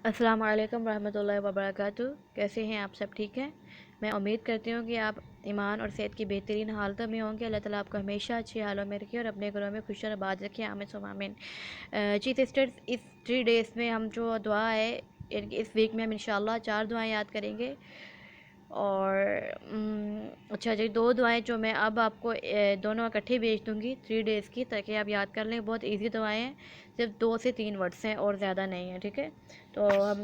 السلام علیکم ورحمۃ اللہ وبرکاتہ۔ کیسے ہیں آپ سب؟ ٹھیک ہیں؟ میں امید کرتی ہوں کہ آپ ایمان اور صحت کی بہترین حالتوں میں ہوں گے۔ اللہ تعالیٰ آپ کو ہمیشہ اچھی حالوں میں رکھے اور اپنے گھروں میں خوش اور آباد رکھے، آمین ثم آمین۔ جی سسٹرز، اس 3 ڈیز میں ہم جو دعا ہے، یعنی کہ اس ویک میں ہم انشاءاللہ 4 دعائیں یاد کریں گے۔ اور اچھا جی، 2 دعائیں جو میں اب آپ کو دونوں اکٹھے بھیج دوں گی 3 ڈیز کی، تاکہ آپ یاد کر لیں۔ بہت ایزی دعائیں ہیں، صرف 2 سے 3 ورڈس ہیں اور زیادہ نہیں ہیں، ٹھیک ہے؟ تو ہم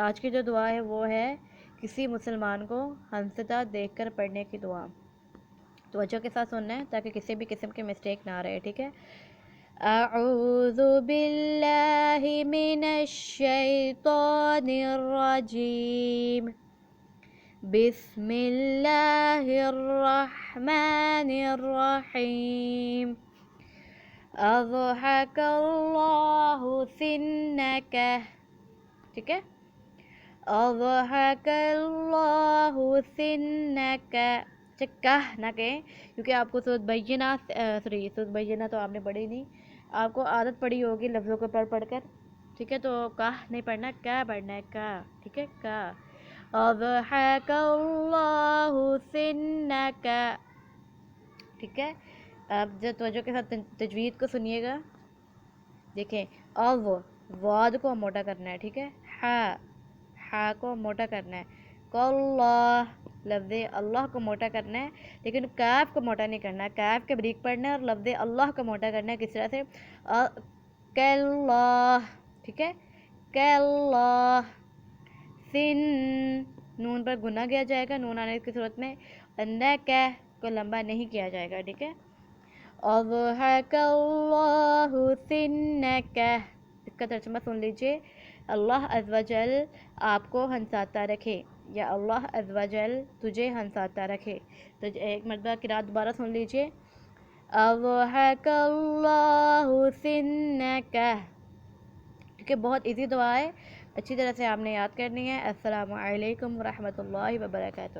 آج کی جو دعا ہے وہ ہے کسی مسلمان کو ہنستا دیکھ کر پڑھنے کی دعا۔ توجہ کے ساتھ سننا ہے تاکہ کسی بھی قسم کے مسٹیک نہ رہے، ٹھیک ہے؟ اعوذ باللہ من الشیطان الرجیم، بسم اللہ الرحمن الرحیم، اضحک اللہ سنک، ٹھیک ہے؟ اضحک اللہ سنک، کہہ نہ کہیں، کیونکہ آپ کو سورۃ بینہ تو آپ نے پڑھی نہیں، آپ کو عادت پڑی ہوگی لفظوں کو پڑھ پڑھ کر، ٹھیک ہے؟ تو کہہ نہیں پڑھنا، کیا پڑھنا ہے، کا، ٹھیک ہے؟ کا اضحک اللہ سنک، ٹھیک ہے؟ اب جو توجہ کے ساتھ تجوید کو سنیے گا، دیکھیں، واد کو موٹا کرنا ہے، ٹھیک ہے؟ ہا کو موٹا کرنا ہے، اللہ، لفظ اللہ کو موٹا کرنا ہے، لیکن کاف کو موٹا نہیں کرنا ہے، کاف کے بریک پڑھنا ہے اور لفظ اللہ کو موٹا کرنا ہے۔ کس طرح سے؟ کاللہ، ٹھیک ہے؟ کاللہ، سن، نون پر گنا کیا جائے گا نون آنے کی صورت میں، انک کو لمبا نہیں کیا جائے گا، ٹھیک ہے؟ اضحک اللہ سنک، اس کا ترجمہ سن لیجئے، اللہ عز و جل آپ کو ہنساتا رکھے، یا اللہ عز و جل تجھے ہنساتا رکھے۔ تو ایک مرتبہ قرأت دوبارہ سن لیجئے، اضحک اللہ سنک، ٹھیک ہے؟ بہت ایزی دعا ہے، اچھی طرح سے آپ نے یاد کرنی ہے۔ السلام علیکم ورحمۃ اللہ وبرکاتہ۔